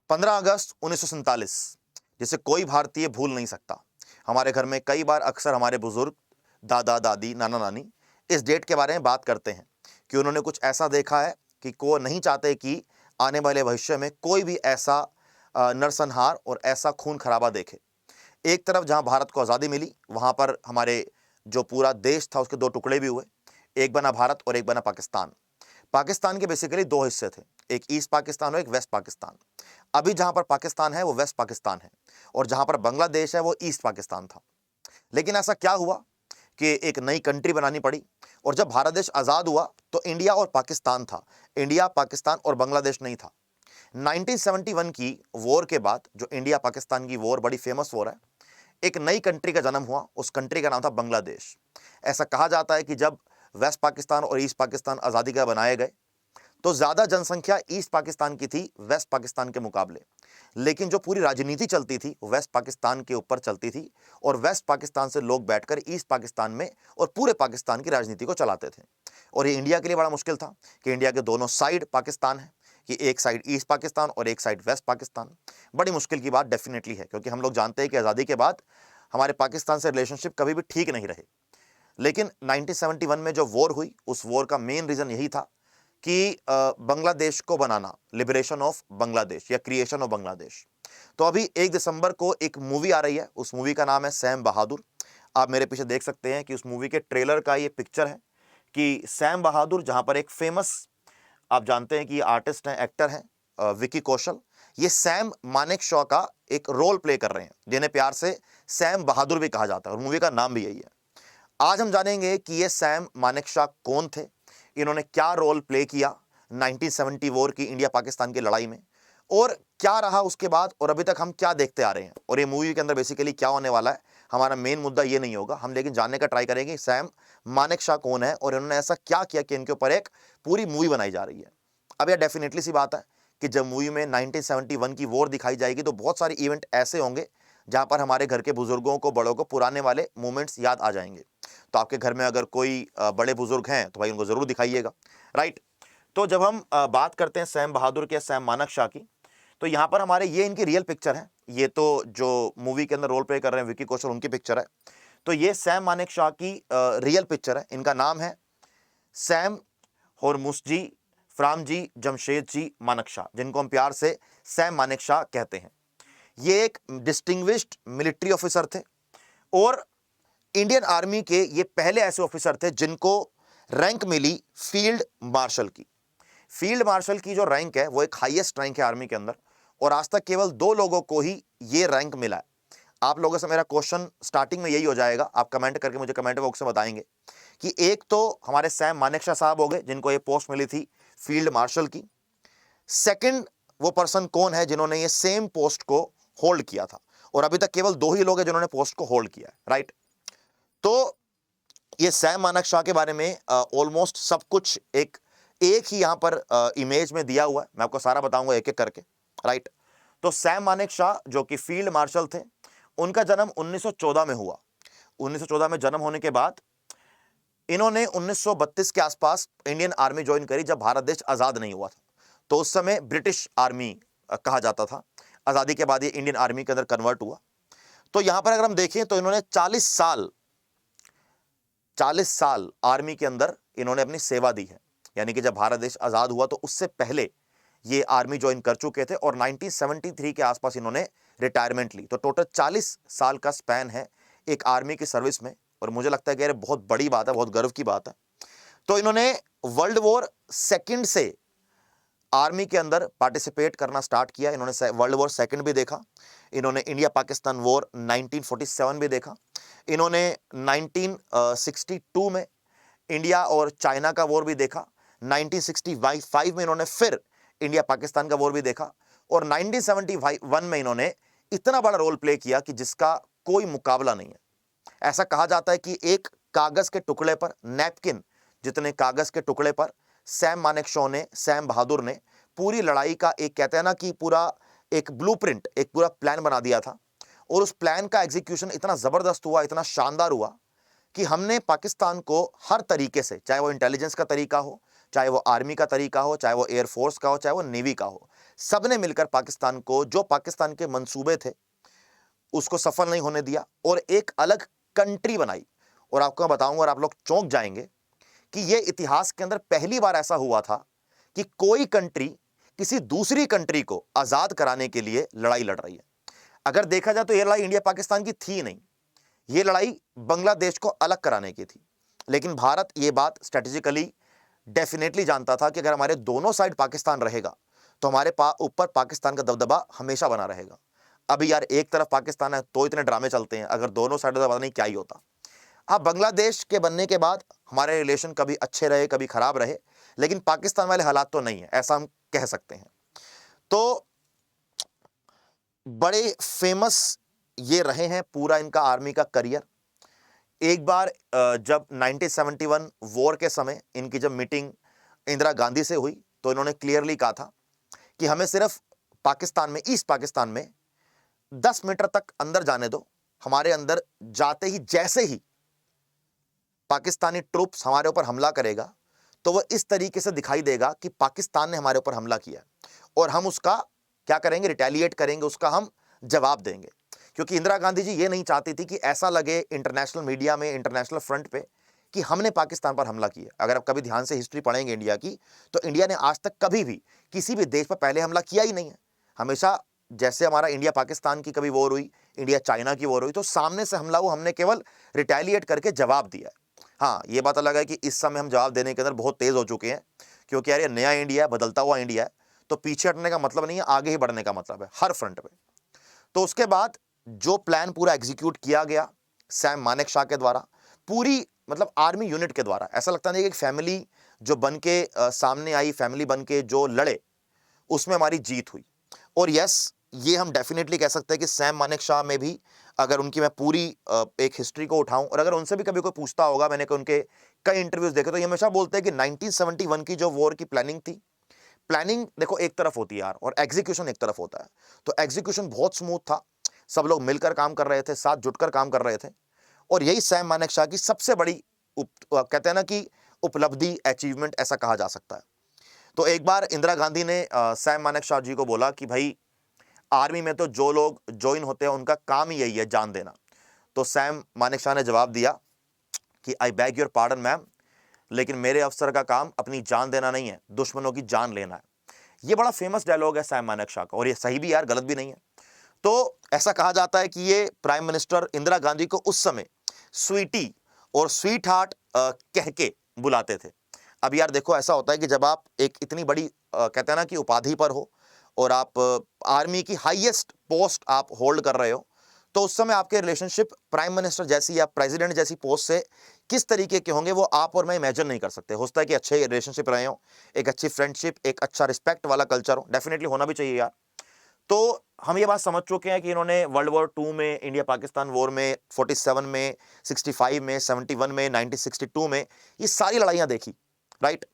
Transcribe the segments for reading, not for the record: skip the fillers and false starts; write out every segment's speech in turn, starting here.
15 अगस्त 1947, जिसे कोई भारतीय भूल नहीं सकता। हमारे घर में कई बार अक्सर हमारे बुजुर्ग, दादा दादी, नाना नानी इस डेट के बारे में बात करते हैं कि उन्होंने कुछ ऐसा देखा है कि को नहीं चाहते कि आने वाले भविष्य में कोई भी ऐसा नरसंहार और ऐसा खून खराबा देखे। एक तरफ जहां भारत को आज़ादी मिली, वहां पर हमारे जो पूरा देश था उसके दो टुकड़े भी हुए। एक बना भारत और एक बना पाकिस्तान। पाकिस्तान के बेसिकली दो हिस्से थे, एक ईस्ट पाकिस्तान और एक वेस्ट पाकिस्तान। अभी जहां पर पाकिस्तान है वो वेस्ट पाकिस्तान है, और जहां पर बांग्लादेश है वो ईस्ट पाकिस्तान था। लेकिन ऐसा क्या हुआ कि एक नई कंट्री बनानी पड़ी, और जब भारत देश आज़ाद हुआ तो इंडिया और पाकिस्तान था, इंडिया, पाकिस्तान और बांग्लादेश नहीं था। 1971 की वॉर के बाद, जो इंडिया पाकिस्तान की वॉर बड़ी फेमस वॉर है, एक नई कंट्री का जन्म हुआ। उस कंट्री का नाम था बांग्लादेश। ऐसा कहा जाता है कि जब वेस्ट पाकिस्तान और ईस्ट पाकिस्तान आज़ादी का बनाए गए तो ज़्यादा जनसंख्या ईस्ट पाकिस्तान की थी वेस्ट पाकिस्तान के मुकाबले, लेकिन जो पूरी राजनीति चलती थी वेस्ट पाकिस्तान के ऊपर चलती थी, और वेस्ट पाकिस्तान से लोग बैठकर ईस्ट पाकिस्तान में और पूरे पाकिस्तान की राजनीति को चलाते थे। और ये इंडिया के लिए बड़ा मुश्किल था कि इंडिया के दोनों साइड पाकिस्तान है, कि एक साइड ईस्ट पाकिस्तान और एक साइड वेस्ट पाकिस्तान। बड़ी मुश्किल की बात डेफिनेटली है, क्योंकि हम लोग जानते हैं कि आज़ादी के बाद हमारे पाकिस्तान से रिलेशनशिप कभी भी ठीक नहीं रहे। लेकिन 1971 में जो वॉर हुई, उस वॉर का मेन रीज़न यही था कि बांग्लादेश को बनाना, लिबरेशन ऑफ बांग्लादेश या क्रिएशन ऑफ बांग्लादेश। तो अभी 1 दिसंबर को एक मूवी आ रही है, उस मूवी का नाम है सैम बहादुर। आप मेरे पीछे देख सकते हैं कि उस मूवी के ट्रेलर का ये पिक्चर है कि सैम बहादुर, जहां पर एक फेमस, आप जानते हैं कि आर्टिस्ट हैं, एक्टर हैं, विकी कौशल, ये सैम मानेकशॉ का एक रोल प्ले कर रहे हैं, जिन्हें प्यार से सैम बहादुर भी कहा जाता है, और मूवी का नाम भी यही है। आज हम जानेंगे कि ये सैम मानेकशॉ कौन थे, इन्होंने क्या रोल प्ले किया 1970 वॉर की इंडिया पाकिस्तान की लड़ाई में, और क्या रहा उसके बाद, और अभी तक हम क्या देखते आ रहे हैं, और ये मूवी के अंदर बेसिकली क्या होने वाला है। हमारा मेन मुद्दा ये नहीं होगा, हम लेकिन जानने का ट्राई करेंगे सैम मानेकशॉ कौन है और इन्होंने ऐसा क्या किया कि इनके ऊपर एक पूरी मूवी बनाई जा रही है। अब यह डेफिनेटली सी बात है कि जब मूवी में 1971 की वॉर दिखाई जाएगी तो बहुत सारे इवेंट ऐसे होंगे जहां पर हमारे घर के बुजुर्गों को, बड़ों को पुराने वाले मोमेंट्स याद आ जाएंगे। तो आपके घर में अगर कोई बड़े बुजुर्ग हैं तो भाई उनको जरूर दिखाइएगा, राइट। तो जब हम बात करते हैं सैम बहादुर के, सैम मानेकशॉ की, तो यहाँ पर हमारे ये इनकी रियल पिक्चर है। ये तो जो मूवी के अंदर रोल प्ले कर रहे हैं विकी कौशल, उनकी पिक्चर है। तो ये सैम मानेकशॉ की रियल पिक्चर है। इनका नाम है सैम होरमुसजी फ्रामजी जमशेद जी मानेकशॉ, जिनको हम प्यार से सैम मानेकशॉ कहते हैं। ये एक डिस्टिंग्विश्ड मिलिट्री ऑफिसर थे, और इंडियन आर्मी के ये पहले ऐसे ऑफिसर थे जिनको रैंक मिली फील्ड मार्शल की। फील्ड मार्शल की जो रैंक है वो एक हाईएस्ट रैंक है आर्मी के अंदर, और आज तक केवल 2 लोगों को ही ये रैंक मिला है। आप लोगों से मेरा क्वेश्चन स्टार्टिंग में यही हो जाएगा, आप कमेंट करके मुझे कमेंट बॉक्स में बताएंगे कि एक तो हमारे सैम मानेकशॉ साहब हो गए जिनको ये पोस्ट मिली थी फील्ड मार्शल की। सेकंड वो पर्सन कौन है जिन्होंने ये सेम पोस्ट को होल्ड किया था, और अभी तक केवल 2 ही लोग हैं जिन्होंने पोस्ट को होल्ड किया है, राइट। तो ये सैम मानेकशॉ के बारे में ऑलमोस्ट सब कुछ एक ही यहां पर इमेज में दिया हुआ है। मैं आपको सारा बताऊंगा एक एक करके, राइट। तो सैम मानेकशॉ जो कि फील्ड मार्शल थे, उनका जन्म 1914 में हुआ। 1914 में जन्म होने के बाद इन्होंने 1932 के आसपास इंडियन आर्मी ज्वाइन करी, जब भारत देश आजाद नहीं हुआ था। तो उस समय ब्रिटिश आर्मी कहा जाता था। आजादी के बाद ये इंडियन आर्मी के अंदर कन्वर्ट हुआ। तो यहां पर अगर हम देखें तो इन्होंने 40 साल आर्मी के अंदर इन्होंने अपनी सेवा दी है। यानी कि जब भारत देश आजाद हुआ तो उससे पहले ये आर्मी ज्वाइन कर चुके थे, और 1973 के आसपास इन्होंने रिटायरमेंट ली। तो टोटल 40 साल का स्पैन है एक आर्मी की सर्विस में, और मुझे लगता है कि ये बहुत बड़ी बात है, बहुत गर्व की बात है। तो इन्होंने वर्ल्ड वॉर सेकंड से आर्मी के अंदर पार्टिसिपेट करना स्टार्ट किया। इन्होंने वर्ल्ड वॉर सेकंड भी देखा, इन्होंने इंडिया पाकिस्तान वॉर 1947 भी देखा, इन्होंने 1962 में इंडिया और चाइना का वॉर भी देखा, 1965 में इन्होंने फिर इंडिया पाकिस्तान का वॉर भी देखा, और 1971 में इन्होंने इतना बड़ा रोल प्ले किया कि जिसका कोई मुकाबला नहीं है। ऐसा कहा जाता है कि एक कागज के टुकड़े पर, नैपकिन जितने कागज के टुकड़े पर सैम मानेकशॉ ने, सैम बहादुर ने पूरी लड़ाई का एक, कहते हैं ना कि पूरा एक ब्लूप्रिंट, एक पूरा प्लान बना दिया था। और उस प्लान का एग्जीक्यूशन इतना जबरदस्त हुआ, इतना शानदार हुआ कि हमने पाकिस्तान को हर तरीके से, चाहे वो इंटेलिजेंस का तरीका हो, चाहे वो आर्मी का तरीका हो, चाहे वो एयरफोर्स का हो, चाहे वो नेवी का हो, सबने मिलकर पाकिस्तान को, जो पाकिस्तान के मंसूबे थे उसको सफल नहीं होने दिया और एक अलग कंट्री बनाई। और आपको मैं बताऊंगा और आप लोग चौंक जाएंगे कि यह इतिहास के अंदर पहली बार ऐसा हुआ था कि कोई कंट्री किसी दूसरी कंट्री को आजाद कराने के लिए लड़ाई लड़ रही है। अगर देखा जाए तो यह लड़ाई इंडिया पाकिस्तान की थी नहीं, यह लड़ाई बांग्लादेश को अलग कराने की थी। लेकिन भारत यह बात स्ट्रेटेजिकली डेफिनेटली जानता था कि अगर हमारे दोनों साइड पाकिस्तान रहेगा तो हमारे ऊपर पाकिस्तान का दबदबा हमेशा बना रहेगा। अभी यार एक तरफ पाकिस्तान है तो इतने ड्रामे चलते हैं, अगर दोनों साइड दबा नहीं क्या ही होता। हाँ, बांग्लादेश के बनने के बाद हमारे रिलेशन कभी अच्छे रहे कभी खराब रहे, लेकिन पाकिस्तान वाले हालात तो नहीं है, ऐसा हम कह सकते हैं। तो बड़े फेमस ये रहे हैं पूरा इनका आर्मी का करियर। एक बार जब 1971 वॉर के समय इनकी जब मीटिंग इंदिरा गांधी से हुई तो इन्होंने क्लियरली कहा था कि हमें सिर्फ पाकिस्तान में, ईस्ट पाकिस्तान में 10 मीटर तक अंदर जाने दो। हमारे अंदर जाते ही जैसे ही पाकिस्तानी ट्रूप्स हमारे ऊपर हमला करेगा तो वह इस तरीके से दिखाई देगा कि पाकिस्तान ने हमारे ऊपर हमला किया और हम उसका क्या करेंगे, रिटेलिएट करेंगे, उसका हम जवाब देंगे। क्योंकि इंदिरा गांधी जी ये नहीं चाहती थी कि ऐसा लगे इंटरनेशनल मीडिया में, इंटरनेशनल फ्रंट पे कि हमने पाकिस्तान पर हमला किया। अगर आप कभी ध्यान से हिस्ट्री पढ़ेंगे इंडिया की तो इंडिया ने आज तक कभी भी किसी भी देश पर पहले हमला किया ही नहीं है। हमेशा जैसे हमारा इंडिया पाकिस्तान की कभी वॉर हुई, इंडिया चाइना की वॉर हुई, तो सामने से हमला हुआ, हमने केवल रिटेलिएट करके जवाब दिया है। हाँ, ये बात अलग है कि इस समय हम जवाब देने के अंदर बहुत तेज हो चुके हैं, क्योंकि यार ये नया इंडिया है, बदलता हुआ इंडिया है, तो पीछे हटने का मतलब नहीं है, आगे ही बढ़ने का मतलब है हर फ्रंट पे। तो उसके बाद जो प्लान पूरा एग्जीक्यूट किया गया सैम मानेकशॉ के द्वारा, पूरी मतलब आर्मी यूनिट के द्वारा, ऐसा लगता नहीं कि एक फैमिली जो बन के सामने आई, फैमिली बन के जो लड़े, उसमें हमारी जीत हुई। और यस, ये हम डेफिनेटली कह सकते हैं कि सैम मानेकशॉ में भी, अगर उनकी मैं पूरी एक हिस्ट्री को उठाऊं और अगर उनसे भी कभी कोई पूछता होगा, मैंने उनके कई इंटरव्यूज देखे, तो ये हमेशा बोलते हैं कि 1971 की जो वॉर की प्लानिंग थी, प्लानिंग देखो एक तरफ होती है यार और एग्जीक्यूशन एक तरफ होता है। तो एग्जीक्यूशन बहुत स्मूथ था, सब लोग मिलकर काम कर रहे थे, साथ जुटकर काम कर रहे थे। और यही सैम मानेकशॉ की सबसे बड़ी कहते हैं ना कि उपलब्धि, अचीवमेंट ऐसा कहा जा सकता है। तो एक बार इंदिरा गांधी ने सैम मानेकशॉ जी को बोला कि भाई आर्मी में तो जो लोग ज्वाइन होते हैं उनका काम ही यही है, जान देना। तो सैम मानेकशॉ ने जवाब दिया कि आई बैग योर पार्डन मैम, लेकिन मेरे अफसर का काम अपनी जान देना नहीं है, दुश्मनों की जान लेना है। ये बड़ा फेमस डायलॉग है सैम मानेकशॉ का, और ये सही भी यार, गलत भी नहीं है। तो ऐसा कहा जाता है कि ये प्राइम मिनिस्टर इंदिरा गांधी को उस समय स्वीटी और स्वीट हार्ट कह के बुलाते थे। अब यार देखो, ऐसा होता है कि जब आप एक इतनी बड़ी कहते हैं ना कि उपाधि पर हो और आप आर्मी की हाईएस्ट पोस्ट आप होल्ड कर रहे हो, तो उस समय आपके रिलेशनशिप प्राइम मिनिस्टर जैसी या प्रेसिडेंट जैसी पोस्ट से किस तरीके के होंगे वो आप और मैं इमेजिन नहीं कर सकते। हो सकता है कि अच्छे रिलेशनशिप रहे हो, एक अच्छी फ्रेंडशिप, एक अच्छा रिस्पेक्ट वाला कल्चर हो, डेफिनेटली होना भी चाहिए यार। तो हम ये बात समझ चुके हैं कि इन्होंने वर्ल्ड वॉर 2 में, इंडिया पाकिस्तान वॉर में, 47 में, 65 में, 71 में, 1962 में, ये सारी लड़ाइयां देखी, राइट।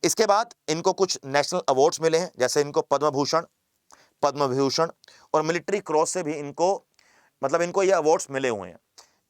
इसके बाद इनको कुछ नेशनल अवार्ड्स मिले हैं, जैसे इनको पद्म भूषण, पद्म विभूषण और मिलिट्री क्रॉस से भी इनको मतलब इनको ये अवार्ड्स मिले हुए हैं।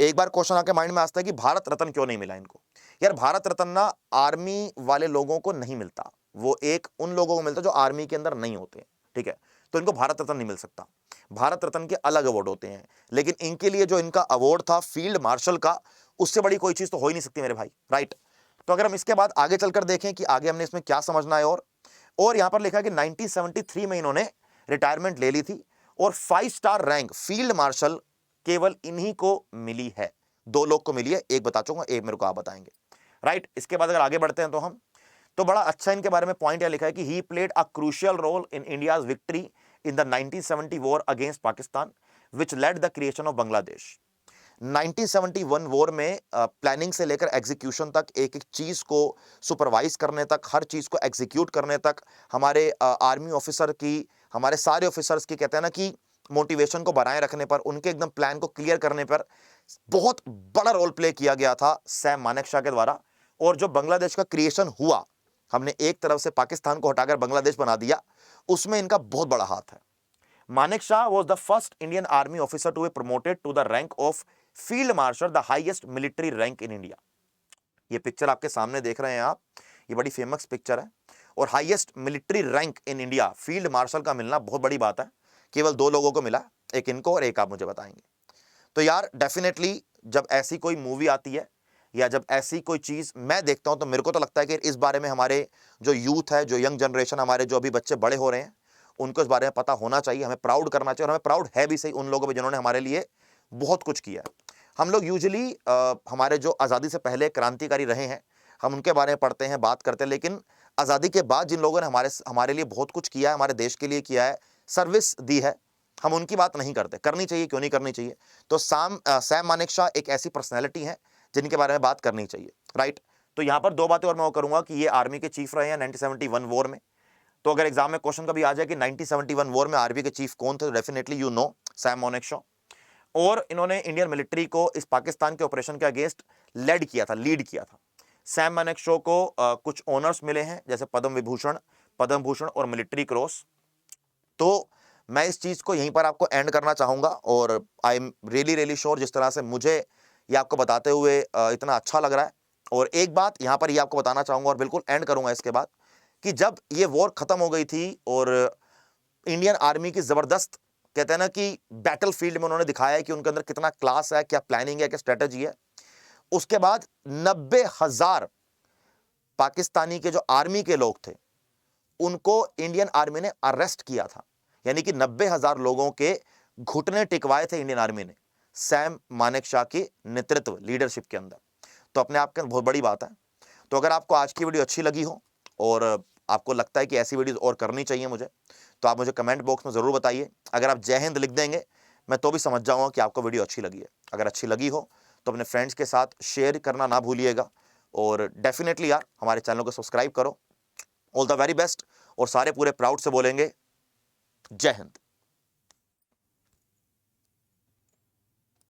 एक बार क्वेश्चन आके माइंड में आता है कि भारत रत्न क्यों नहीं मिला इनको। यार भारत रत्न ना आर्मी वाले लोगों को नहीं मिलता, वो एक उन लोगों को मिलता जो आर्मी के अंदर नहीं होते, ठीक है। तो इनको भारत रत्न नहीं मिल सकता, भारत रत्न के अलग अवार्ड होते हैं। लेकिन इनके लिए जो इनका अवार्ड था फील्ड मार्शल का, उससे बड़ी कोई चीज तो हो ही नहीं सकती मेरे भाई, राइट। तो अगर हम इसके बाद आगे चलकर देखें कि आगे हमने इसमें क्या समझना है, और यहां पर लिखा है कि 1973 में इन्होंने रिटायरमेंट ले ली थी और 5 स्टार रैंक फील्ड मार्शल केवल इन्हीं को मिली है। 2 लोग को मिली है, एक बता चुका, एक मेरे को आप बताएंगे, राइट। इसके बाद अगर आगे बढ़ते हैं तो हम, तो बड़ा अच्छा इनके बारे में पॉइंट यह लिखा है कि he played a crucial role in India's victory in the 1970 war against Pakistan which led the creation of Bangladesh. 1971 war में प्लानिंग से लेकर एग्जीक्यूशन तक, एक एक चीज को सुपरवाइज करने तक, हर चीज को एग्जीक्यूट करने तक, हमारे आर्मी ऑफिसर की, हमारे सारे ऑफिसर्स की कहते हैं ना कि मोटिवेशन को बनाए रखने पर, उनके एकदम प्लान को क्लियर करने पर बहुत बड़ा रोल प्ले किया गया था सैम मानेकशॉ के द्वारा। और जो बांग्लादेश का क्रिएशन हुआ, हमने एक तरफ से पाकिस्तान को हटाकर बांग्लादेश बना दिया, उसमें इनका बहुत बड़ा हाथ है। Manekshaw was the first Indian army officer to be promoted to the rank of field marshal, the highest military rank in India. ये पिक्चर आपके सामने देख रहे हैं आप, ये बड़ी फेमस पिक्चर है। और highest military rank in India field marshal का मिलना बहुत बड़ी बात है। केवल 2 लोगों को मिला, एक इनको और एक आप मुझे बताएंगे। तो यार डेफिनेटली जब ऐसी कोई मूवी आती है या जब ऐसी कोई चीज मैं देखता हूं तो मेरे को तो लगता है कि इस बारे में हमारे जो यूथ है, जो यंग जनरेशन, हमारे जो अभी बच्चे बड़े हो रहे हैं, उनको इस बारे में पता होना चाहिए। हमें प्राउड करना चाहिए और हमें प्राउड है भी सही उन लोगों पे जिन्होंने हमारे लिए बहुत कुछ किया है। हम लोग यूजुअली हमारे जो आज़ादी से पहले क्रांतिकारी रहे हैं, हम उनके बारे में पढ़ते हैं, बात करते हैं, लेकिन आज़ादी के बाद जिन लोगों ने हमारे लिए बहुत कुछ किया है, हमारे देश के लिए किया है, सर्विस दी है, हम उनकी बात नहीं करते। करनी चाहिए, क्यों नहीं करनी चाहिए। तो सैम मानेकशॉ एक ऐसी पर्सनैलिटी है जिनके बारे में बात करनी चाहिए, राइट। तो यहां पर 2 बातें और मैं वो करूंगा कि ये आर्मी के चीफ रहे हैं 1971 वॉर में। तो अगर एग्जाम में क्वेश्चन कभी आ जाए कि 1971 वॉर में आर्मी के चीफ कौन थे, तो definitely you know Sam Manekshaw. और इन्होंने इंडियन मिलिट्री को इस पाकिस्तान के ऑपरेशन के अगेंस्ट लीड किया था। सैम मानेकशॉ को कुछ ऑनर्स मिले हैं, जैसे पद्म भूषण और मिलिट्री क्रॉस। तो मैं इस चीज को यहीं पर आपको एंड करना चाहूंगा और आई एम रियली श्योर जिस तरह से मुझे ये आपको बताते हुए इतना अच्छा लग रहा है। और एक बात यहां पर ये आपको बताना चाहूंगा और बिल्कुल एंड करूंगा इसके बाद, कि जब ये वॉर खत्म हो गई थी और इंडियन आर्मी की जबरदस्त, कहते हैं ना कि बैटल फील्ड में उन्होंने दिखाया है कि उनके अंदर कितना क्लास है, क्या प्लानिंग है, क्या स्ट्रेटेजी है। उसके बाद 90,000 पाकिस्तानी के जो आर्मी के लोग थे उनको इंडियन आर्मी ने अरेस्ट किया था। यानी कि 90,000 लोगों के घुटने टिकवाए थे इंडियन आर्मी ने सैम मानेकशॉ के नेतृत्व, लीडरशिप के अंदर। तो अपने आप के अंदर बहुत बड़ी बात है। तो अगर आपको आज की वीडियो अच्छी लगी हो और आपको लगता है कि ऐसी वीडियोस और करनी चाहिए मुझे, तो आप मुझे कमेंट बॉक्स में जरूर बताइए। अगर आप जय हिंद लिख देंगे मैं तो भी समझ जाऊंगा कि आपको वीडियो अच्छी लगी है। अगर अच्छी लगी हो तो अपने फ्रेंड्स के साथ शेयर करना ना भूलिएगा और डेफिनेटली यार हमारे चैनल को सब्सक्राइब करो। All the very best. और सारे पूरे प्राउड से बोलेंगे जय हिंद।